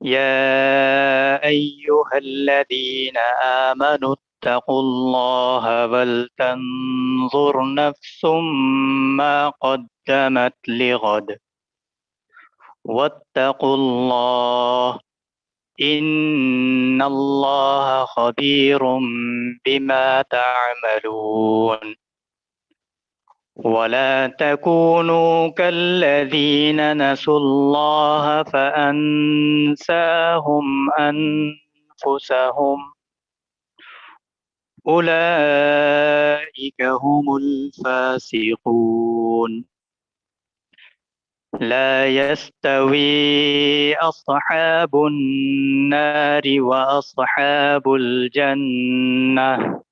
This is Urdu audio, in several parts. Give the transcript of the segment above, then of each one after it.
يا أيها الذين آمنوا اتقوا الله ولتنظر نفس ما قدمت لغد واتقوا الله إن الله خبير بما تعملون. ولا تكونوا كالذين نسوا الله فأنساهم أنفسهم أولئك هم الفاسقون. لا يستوي أصحاب النار وأصحاب الجنة.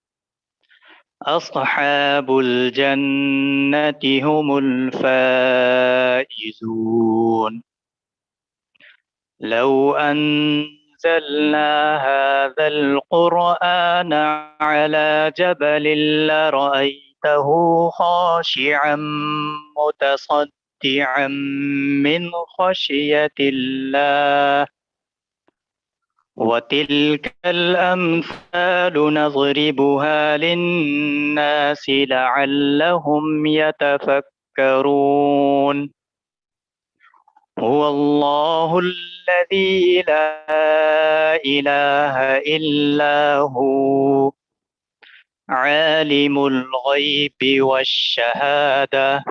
أصحاب الجنة هم الفائزون. لو أنزلنا هذا القرآن على جبل لرأيته خاشعا متصدعا من خشية الله. وتلك الأمثال نضربها للناس لعلهم يتفكرون. هو الله الذي لا إله إلا هو عالم الغيب والشهادة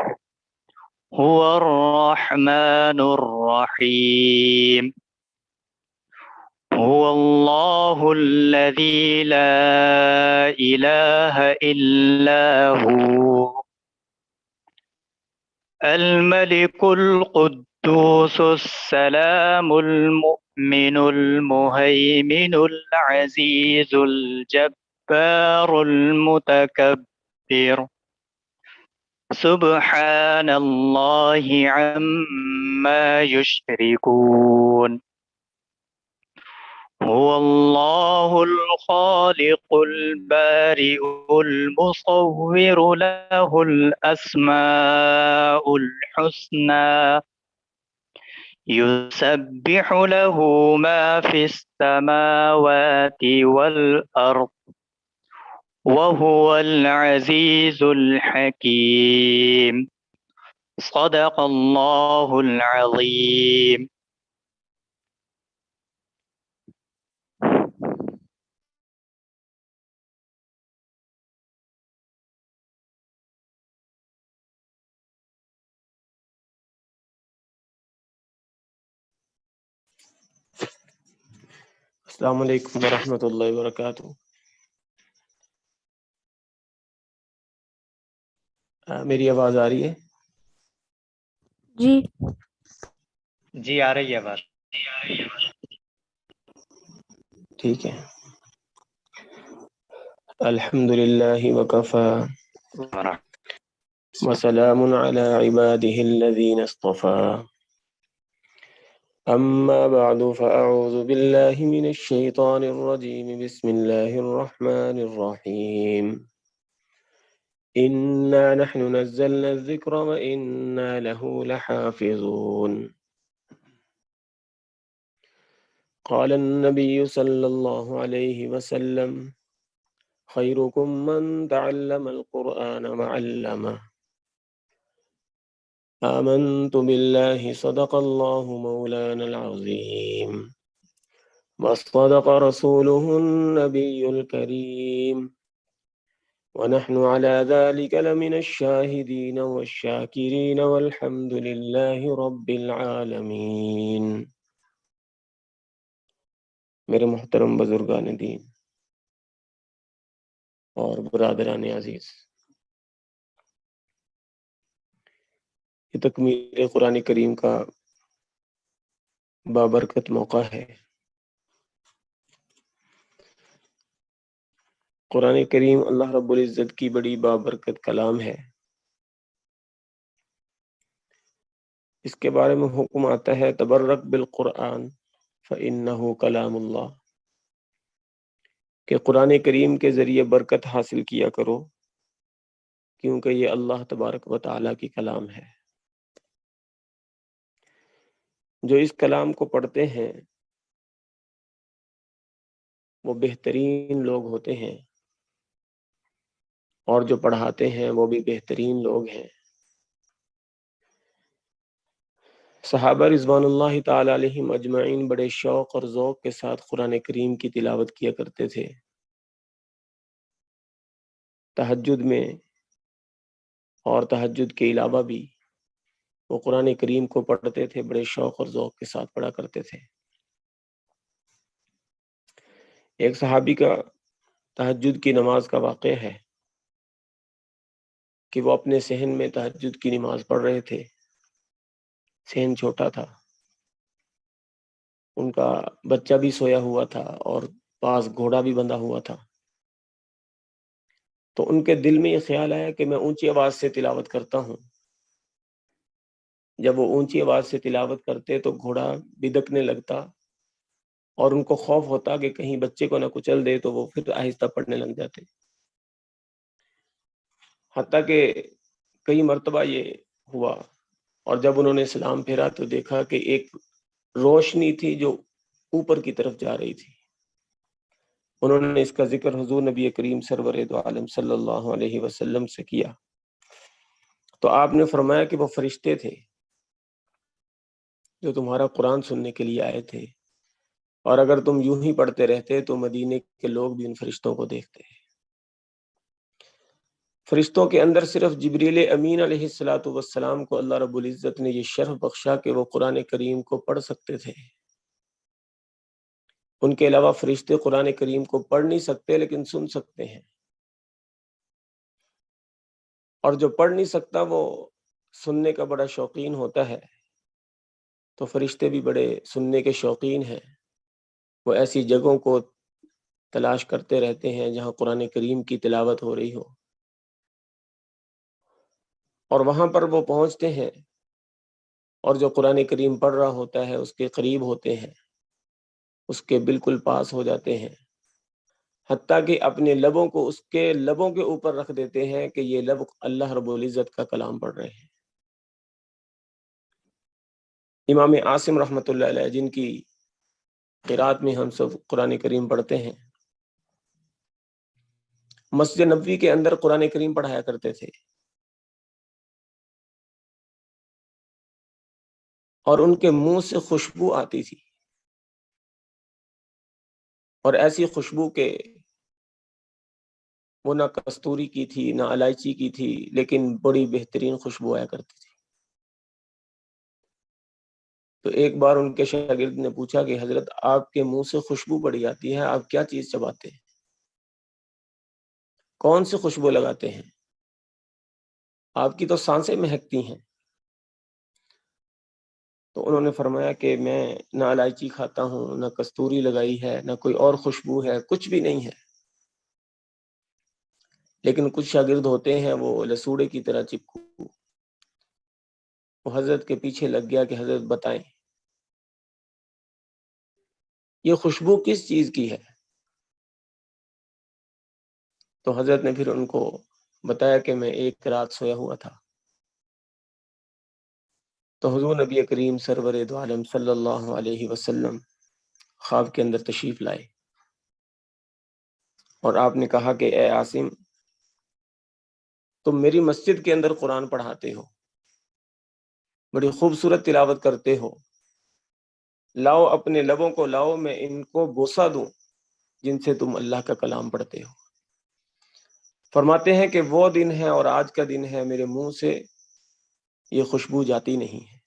هو الرحمن الرحيم. هو الله الذي لا إله إلا هو الملك القدوس السلام المؤمن المهيمن العزيز الجبار المتكبر. سبحان الله عما يشركون. هو الله الخالق البارئ المصور له الأسماء الحسنى يسبح له ما في السماوات والأرض وهو العزيز الحكيم صدق الله العظيم. السلام علیکم ورحمۃ اللہ وبرکاتہ. میری آواز آ رہی ہے؟ جی جی آ رہی ہے بات. ٹھیک ہے. الحمد للہ وکفى وسلام علی عباده الذین اصطفى. اما بعد فاعوذ باللہ من الشیطان الرجیم. بسم اللہ الرحمن الرحیم. انا نحن نزلنا الذکر وانا له لحافظون. قال النبي صلى الله عليه وسلم خيركم من تعلم القرآن وعلمه. آمنت بالله صدق الله مولانا العظيم وصدق رسوله النبي الكريم ونحن على ذلك لمن الشاهدين والشاكرين والحمد لله رب العالمين. میرے محترم بزرگان دین اور برادران عزیز، یہ تکمیل قرآن کریم کا بابرکت موقع ہے. قرآن کریم اللہ رب العزت کی بڑی بابرکت کلام ہے. اس کے بارے میں حکم آتا ہے تبرک بالقرآن فإنہ کلام اللہ، کہ قرآن کریم کے ذریعے برکت حاصل کیا کرو کیونکہ یہ اللہ تبارک و تعالیٰ کی کلام ہے. جو اس کلام کو پڑھتے ہیں وہ بہترین لوگ ہوتے ہیں، اور جو پڑھاتے ہیں وہ بھی بہترین لوگ ہیں. صحابہ رضوان اللہ تعالی علیہم اجمعین بڑے شوق اور ذوق کے ساتھ قرآن کریم کی تلاوت کیا کرتے تھے. تہجد میں اور تہجد کے علاوہ بھی وہ قرآن کریم کو پڑھتے تھے، بڑے شوق اور ذوق کے ساتھ پڑھا کرتے تھے. ایک صحابی کا تہجد کی نماز کا واقعہ ہے کہ وہ اپنے صحن میں تہجد کی نماز پڑھ رہے تھے. صحن چھوٹا تھا، ان کا بچہ بھی سویا ہوا تھا اور پاس گھوڑا بھی بندھا ہوا تھا. تو ان کے دل میں یہ خیال آیا کہ میں اونچی آواز سے تلاوت کرتا ہوں. جب وہ اونچی آواز سے تلاوت کرتے تو گھوڑا بدکنے لگتا اور ان کو خوف ہوتا کہ کہیں بچے کو نہ کچل دے، تو وہ پھر آہستہ پڑھنے لگ جاتے. حتیٰ کہ کئی مرتبہ یہ ہوا، اور جب انہوں نے سلام پھیرا تو دیکھا کہ ایک روشنی تھی جو اوپر کی طرف جا رہی تھی. انہوں نے اس کا ذکر حضور نبی کریم سرور دو عالم صلی اللہ علیہ وسلم سے کیا تو آپ نے فرمایا کہ وہ فرشتے تھے جو تمہارا قرآن سننے کے لیے آئے تھے، اور اگر تم یوں ہی پڑھتے رہتے تو مدینے کے لوگ بھی ان فرشتوں کو دیکھتے. فرشتوں کے اندر صرف جبریل امین علیہ السلام کو اللہ رب العزت نے یہ شرف بخشا کہ وہ قرآن کریم کو پڑھ سکتے تھے. ان کے علاوہ فرشتے قرآن کریم کو پڑھ نہیں سکتے لیکن سن سکتے ہیں، اور جو پڑھ نہیں سکتا وہ سننے کا بڑا شوقین ہوتا ہے. تو فرشتے بھی بڑے سننے کے شوقین ہیں. وہ ایسی جگہوں کو تلاش کرتے رہتے ہیں جہاں قرآن کریم کی تلاوت ہو رہی ہو، اور وہاں پر وہ پہنچتے ہیں اور جو قرآن کریم پڑھ رہا ہوتا ہے اس کے قریب ہوتے ہیں اس کے بالکل پاس ہو جاتے ہیں، حتیٰ کہ اپنے لبوں کو اس کے لبوں کے اوپر رکھ دیتے ہیں کہ یہ لب اللہ رب العزت کا کلام پڑھ رہے ہیں۔ امام عاصم رحمۃ اللہ علیہ، جن کی قرات میں ہم سب قرآن کریم پڑھتے ہیں، مسجد نبوی کے اندر قرآن کریم پڑھایا کرتے تھے، اور ان کے منہ سے خوشبو آتی تھی، اور ایسی خوشبو کہ وہ نہ کستوری کی تھی نہ الائچی کی تھی، لیکن بڑی بہترین خوشبو آیا کرتی تھی۔ تو ایک بار ان کے شاگرد نے پوچھا کہ حضرت آپ کے منہ سے خوشبو بڑی آتی ہے، آپ کیا چیز چباتے ہیں، کون سی خوشبو لگاتے ہیں، آپ کی تو سانسیں مہکتی ہیں؟ تو انہوں نے فرمایا کہ میں نہ الائچی کھاتا ہوں، نہ کستوری لگائی ہے، نہ کوئی اور خوشبو ہے، کچھ بھی نہیں ہے۔ لیکن کچھ شاگرد ہوتے ہیں وہ لسوڑے کی طرح چپکو، وہ حضرت کے پیچھے لگ گیا کہ حضرت بتائیں یہ خوشبو کس چیز کی ہے؟ تو حضرت نے پھر ان کو بتایا کہ میں ایک رات سویا ہوا تھا، تو حضور نبی کریم سرور دو عالم صلی اللہ علیہ وسلم خواب کے اندر تشریف لائے، اور آپ نے کہا کہ اے عاصم، تم میری مسجد کے اندر قرآن پڑھاتے ہو، بڑی خوبصورت تلاوت کرتے ہو، لاؤ اپنے لبوں کو لاؤ، میں ان کو بوسہ دوں جن سے تم اللہ کا کلام پڑھتے ہو۔ فرماتے ہیں کہ وہ دن ہے اور آج کا دن ہے، میرے منہ سے یہ خوشبو جاتی نہیں ہے۔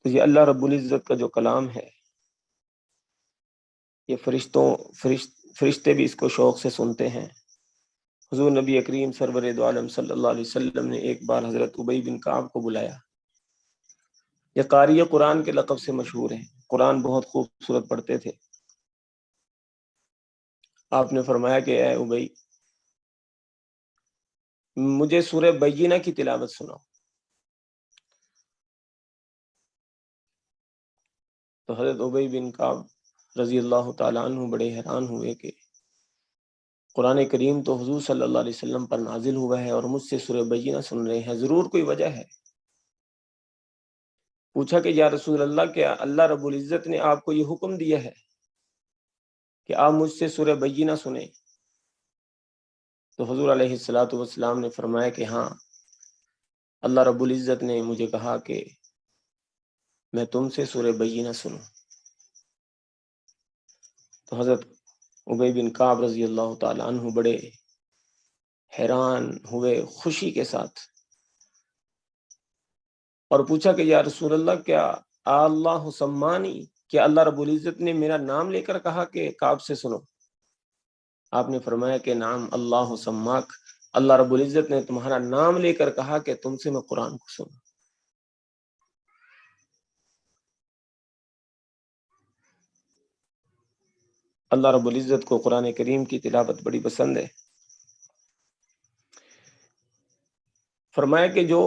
تو یہ اللہ رب العزت کا جو کلام ہے، یہ فرشتے بھی اس کو شوق سے سنتے ہیں۔ حضور نبی کریم سرور دو عالم صلی اللہ علیہ وسلم نے ایک بار حضرت ابی بن کعب کو بلایا، یہ قاری قرآن کے لقب سے مشہور ہیں، قرآن بہت خوبصورت پڑھتے تھے۔ آپ نے فرمایا کہ اے ابی، مجھے سورہ بینہ کی تلاوت سناؤ۔ تو حضرت ابی بن کعب رضی اللہ تعالیٰ عنہ بڑے حیران ہوئے کہ قرآن کریم تو حضور صلی اللہ علیہ وسلم پر نازل ہوا ہے اور مجھ سے سورہ بینہ سن رہے ہیں، ضرور کوئی وجہ ہے۔ پوچھا کہ یا رسول اللہ، کیا اللہ رب العزت نے آپ کو یہ حکم دیا ہے کہ آپ مجھ سے سورہ بینہ سنیں؟ تو حضور علیہ الصلوۃ والسلام نے فرمایا کہ ہاں، اللہ رب العزت نے مجھے کہا کہ میں تم سے سورہ بینہ سنوں۔ تو حضرت ابی بن کعب رضی اللہ تعالیٰ عنہ بڑے حیران ہوئے خوشی کے ساتھ، اور پوچھا کہ یا رسول اللہ، کیا اللہ سمانی، کیا اللہ رب العزت نے میرا نام لے کر کہا کہ کعب سے سنو؟ آپ نے فرمایا کہ نام اللہ سماک، اللہ رب العزت نے تمہارا نام لے کر کہا کہ تم سے میں قرآن کو سنوں۔ اللہ رب العزت کو قرآن کریم کی تلاوت بڑی پسند ہے۔ فرمایا کہ جو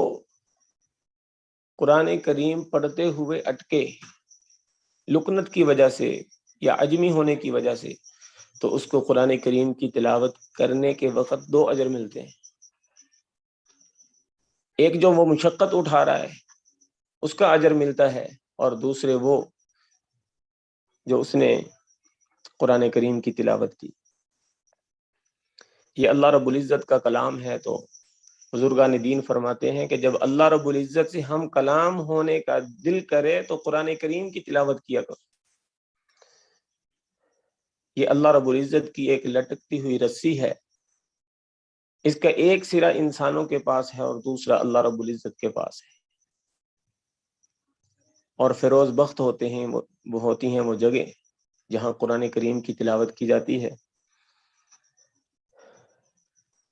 قرآن کریم پڑھتے ہوئے اٹکے لکنت کی وجہ سے یا عجمی ہونے کی وجہ سے، تو اس کو قرآن کریم کی تلاوت کرنے کے وقت 2 اجر ملتے ہیں۔ ایک جو وہ مشقت اٹھا رہا ہے اس کا اجر ملتا ہے، اور دوسرے وہ جو اس نے قرآن کریم کی تلاوت کی۔ یہ اللہ رب العزت کا کلام ہے، تو بزرگان دین فرماتے ہیں کہ جب اللہ رب العزت سے ہم کلام ہونے کا دل کرے تو قرآن کریم کی تلاوت کیا کرو۔ یہ اللہ رب العزت کی ایک لٹکتی ہوئی رسی ہے، اس کا ایک سرا انسانوں کے پاس ہے اور دوسرا اللہ رب العزت کے پاس ہے، اور فیروز بخت ہوتی ہیں وہ جگہ جہاں قرآن کریم کی تلاوت کی جاتی ہے۔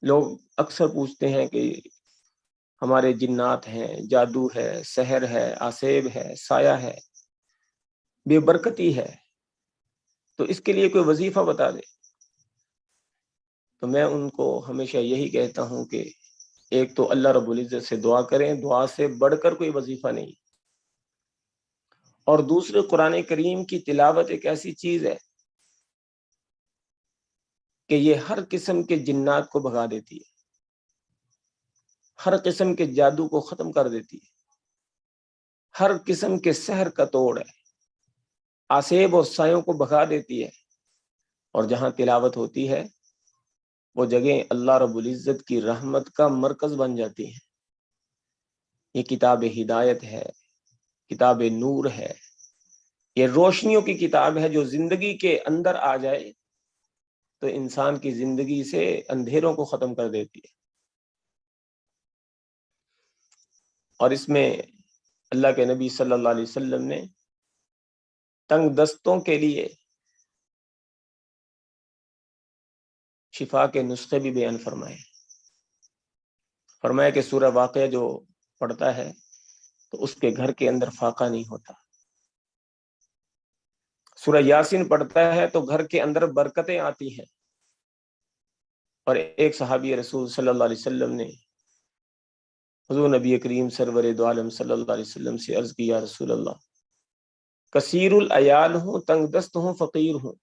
لوگ اکثر پوچھتے ہیں کہ ہمارے جنات ہیں، جادو ہے، سحر ہے، آسیب ہے، سایہ ہے، بے برکتی ہے، تو اس کے لیے کوئی وظیفہ بتا دے۔ تو میں ان کو ہمیشہ یہی کہتا ہوں کہ ایک تو اللہ رب العزت سے دعا کریں، دعا سے بڑھ کر کوئی وظیفہ نہیں۔ اور دوسرے قرآن کریم کی تلاوت ایک ایسی چیز ہے کہ یہ ہر قسم کے جنات کو بھگا دیتی ہے، ہر قسم کے جادو کو ختم کر دیتی ہے، ہر قسم کے سحر کا توڑ ہے، آسیب اور سایوں کو بھگا دیتی ہے۔ اور جہاں تلاوت ہوتی ہے وہ جگہیں اللہ رب العزت کی رحمت کا مرکز بن جاتی ہیں۔ یہ کتاب ہدایت ہے، کتاب نور ہے، یہ روشنیوں کی کتاب ہے جو زندگی کے اندر آ جائے تو انسان کی زندگی سے اندھیروں کو ختم کر دیتی ہے۔ اور اس میں اللہ کے نبی صلی اللہ علیہ وسلم نے تنگ دستوں کے لیے شفا کے نسخے بھی بیان فرمائے۔ فرمایا کہ سورہ واقعہ جو پڑھتا ہے تو اس کے گھر کے اندر فاقہ نہیں ہوتا، سورہ یاسین پڑھتا ہے تو گھر کے اندر برکتیں آتی ہیں۔ اور ایک صحابی رسول صلی اللہ علیہ وسلم نے حضور نبی کریم سرور دو عالم صلی اللہ علیہ وسلم سے عرض کی، یا رسول اللہ، کثیر العیال ہوں، تنگ دست ہوں، فقیر ہوں،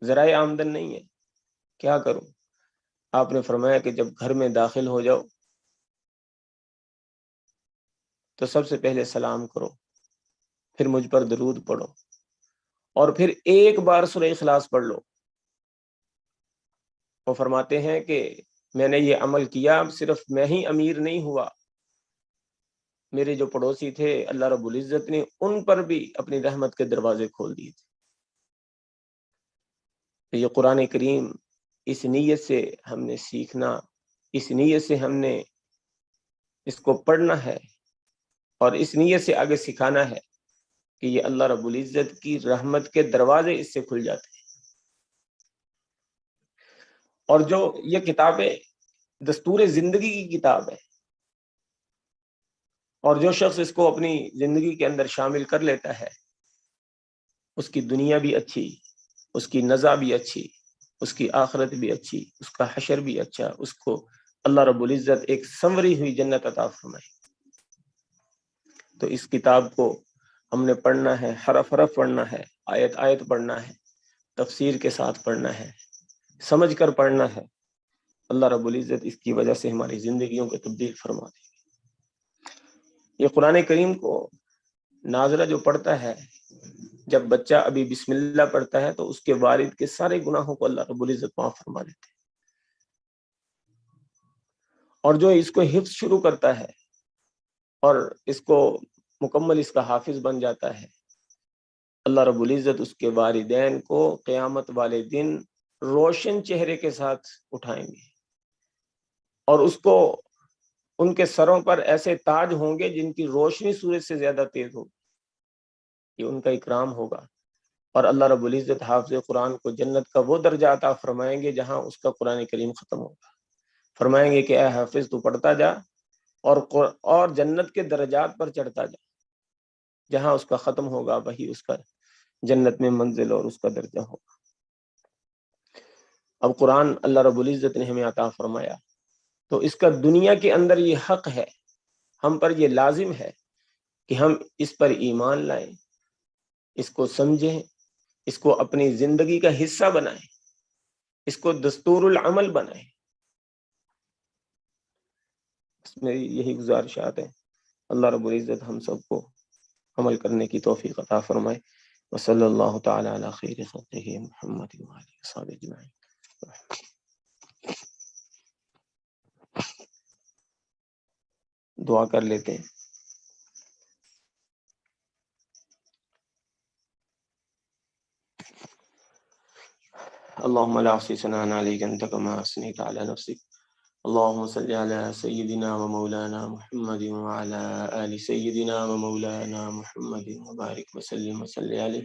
ذرائع آمدن نہیں ہے، کیا کروں؟ آپ نے فرمایا کہ جب گھر میں داخل ہو جاؤ تو سب سے پہلے سلام کرو، پھر مجھ پر درود پڑھو، اور پھر ایک بار سورہ اخلاص پڑھ لو۔ وہ فرماتے ہیں کہ میں نے یہ عمل کیا، صرف میں ہی امیر نہیں ہوا، میرے جو پڑوسی تھے اللہ رب العزت نے ان پر بھی اپنی رحمت کے دروازے کھول دیے تھے۔ تو یہ قرآن کریم اس نیت سے ہم نے سیکھنا، اس نیت سے ہم نے اس کو پڑھنا ہے، اور اس نیت سے آگے سکھانا ہے کہ یہ اللہ رب العزت کی رحمت کے دروازے اس سے کھل جاتے ہیں۔ اور جو یہ کتابیں دستور زندگی کی کتاب ہے، اور جو شخص اس کو اپنی زندگی کے اندر شامل کر لیتا ہے اس کی دنیا بھی اچھی، اس کی نزا بھی اچھی، اس کی آخرت بھی اچھی، اس کا حشر بھی اچھا، اس کو اللہ رب العزت ایک سنوری ہوئی جنت عطا فرمائے۔ تو اس کتاب کو ہم نے پڑھنا ہے، حرف حرف پڑھنا ہے، آیت آیت پڑھنا ہے، تفسیر کے ساتھ پڑھنا ہے، سمجھ کر پڑھنا ہے۔ اللہ رب العزت اس کی وجہ سے ہماری زندگیوں کو تبدیل فرما دے۔ یہ قرآن کریم کو ناظرہ جو پڑھتا ہے، جب بچہ ابھی بسم اللہ پڑھتا ہے تو اس کے والد کے سارے گناہوں کو اللہ رب العزت معاف فرما دیتے ہیں۔ اور جو اس کو حفظ شروع کرتا ہے اور اس کو مکمل اس کا حافظ بن جاتا ہے، اللہ رب العزت اس کے والدین کو قیامت والے دن روشن چہرے کے ساتھ اٹھائیں گے، اور اس کو ان کے سروں پر ایسے تاج ہوں گے جن کی روشنی سورج سے زیادہ تیز ہوگی۔ یہ ان کا اکرام ہوگا۔ اور اللہ رب العزت حافظ قرآن کو جنت کا وہ درجہ عطا فرمائیں گے جہاں اس کا قرآن کریم ختم ہوگا۔ فرمائیں گے کہ اے حافظ تو پڑھتا جا اور جنت کے درجات پر چڑھتا جا، جہاں اس کا ختم ہوگا وہی اس کا جنت میں منزل اور اس کا درجہ ہوگا۔ اب قرآن اللہ رب العزت نے ہمیں عطا فرمایا تو اس کا دنیا کے اندر یہ حق ہے، ہم پر یہ لازم ہے کہ ہم اس پر ایمان لائیں، اس کو سمجھیں، اس کو اپنی زندگی کا حصہ بنائیں، اس کو دستور العمل بنائیں۔ اس میں یہی گزارشات ہیں۔ اللہ رب العزت ہم سب کو عمل کرنے کی توفیق عطا فرمائے۔ وصلی اللہ تعالی علی خیر خلقہ محمد وآلہ وصحبہ اجمعین۔ دعا کر لیتے ہیں۔ اللهم لا احصي ثناء عليك انت كما اثنيت على نفسك، اللهم صل على سيدنا ومولانا محمد وعلى آل سيدنا ومولانا محمد وبارك وسلم عليه،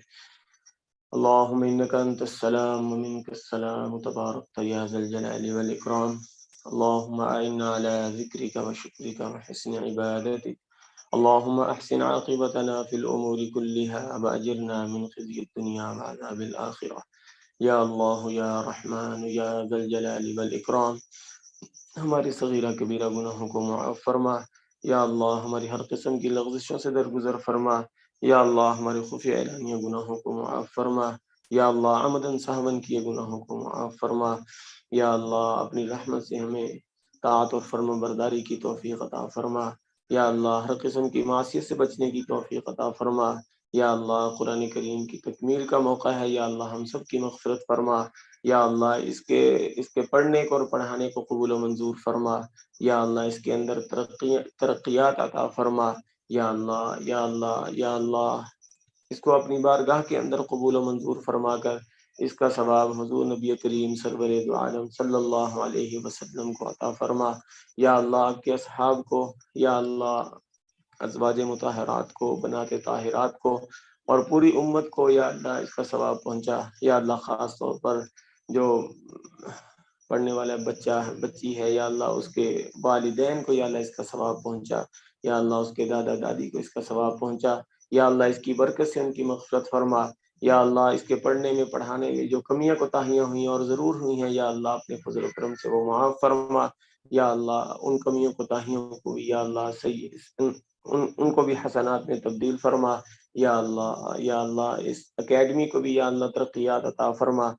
اللهم انك انت السلام ومنك السلام تبارك يا ذا الجلال والاكرام، اللهم اعنا على ذكرك وشكرك وحسن عبادتك، اللهم احسن عاقبتنا في الامور كلها واجرنا من خزي الدنيا وعذاب الاخره، یا اللہ یا رحمان یا ذا الجلال والاکرام۔ ہماری صغیرہ کبیرہ گناہوں کو معاف فرما، یا اللہ ہماری ہر قسم کی لغزشوں سے درگزر فرما، یا اللہ ہمارے خفیہ اعلانیہ گناہوں کو معاف فرما، یا اللہ عمدن سہون کیے گناہوں کو معاف فرما، یا اللہ اپنی رحمت سے ہمیں طاعت اور فرما برداری کی توفیق عطا فرما، یا اللہ ہر قسم کی معصیت سے بچنے کی توفیق عطا فرما، یا اللہ قرآن کریم کی تکمیل کا موقع ہے، یا اللہ ہم سب کی مغفرت فرما، یا اللہ اس کے پڑھنے کو اور پڑھانے کو قبول و منظور فرما، یا اللہ اس کے اندر ترقیات عطا فرما، یا اللہ یا اللہ یا اللہ اس کو اپنی بارگاہ کے اندر قبول و منظور فرما کر اس کا ثواب حضور نبی کریم سرور دو عالم صلی اللہ علیہ وسلم کو عطا فرما، یا اللہ آپ کے اصحاب کو، یا اللہ ازواج مطہرات کو، بنات طاہرات کو اور پوری امت کو یا اللہ اس کا ثواب پہنچا، یا اللہ خاص طور پر جو پڑھنے والا بچہ بچی ہے یا اللہ اس کے والدین کو یا اللہ اس کا ثواب پہنچا، یا اللہ اس کے دادا دادی کو اس کا ثواب پہنچا، یا اللہ اس کی برکت سے ان کی مغفرت فرما، یا اللہ اس کے پڑھنے میں پڑھانے میں جو کمیاں کوتاہیاں ہوئی اور ضرور ہوئی ہیں یا اللہ اپنے فضل و کرم سے وہ معاف فرما، یا اللہ ان کمیوں کوتاہیوں کو بھی یا اللہ صحیح ان کو بھی حسنات میں تبدیل فرما، یا اللہ اس اکیڈمی کو بھی یا اللہ ترقیات عطا فرما،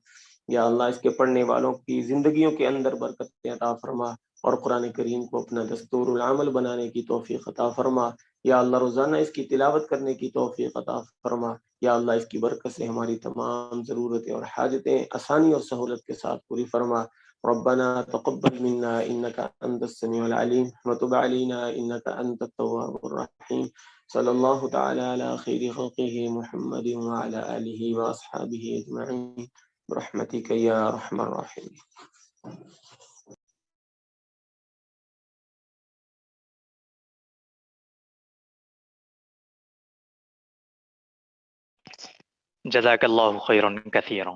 یا اللہ اس کے پڑھنے والوں کی زندگیوں کے اندر برکت عطا فرما اور قرآن کریم کو اپنا دستور العمل بنانے کی توفیق عطا فرما، یا اللہ روزانہ اس کی تلاوت کرنے کی توفیق عطا فرما، یا اللہ اس کی برکت سے ہماری تمام ضرورتیں اور حاجتیں آسانی اور سہولت کے ساتھ پوری فرما۔ ربنا تقبل منا انك انت السميع العليم وتب علينا انك انت التواب الرحيم، صلی اللہ تعالی علی خیر خلقه محمد وعلى آله واصحابه اجمعین برحمتك یا ارحم الراحمین۔ جزاک اللہ خیرا کثیرا۔